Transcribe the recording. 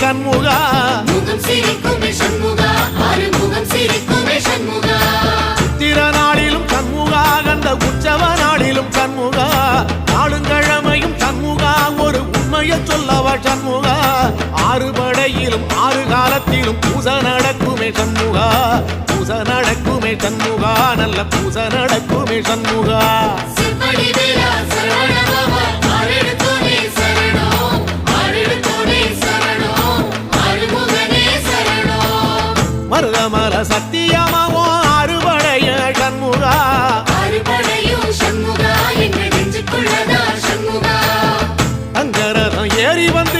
சண்முகா முகம் சிரிக்குமே சண்முகா ஆறுமுகம் சிரிக்குமே சண்முகா சித்திர நாளிலும் சண்முகா கந்த உற்சவ நாளிலும் சண்முகா நாளுங்கிழமையும் சண்முகா ஒரு உண்மையை சொல்லவா சண்முகா ஆறு படையிலும் ஆறு காலத்திலும் பூசை நடக்குமே சண்முகா பூசை நடக்குமே சண்முகா நல்ல பூசை நடக்குமே சண்முகா சிவடி வேலா சரவணபவா ஆரெடுத்தோனே சரணம் ஆரெடுத்தோனே சரணம் ஆறுமுகனே சரணம் மருதமல சத்தியமாவோ அறுபடைய சண்முகா அறுபடையும் சண்முகா எங்கள் நெஞ்சுக்குள்ளதா சண்முகா அங்கரதம் ஏறி வந்து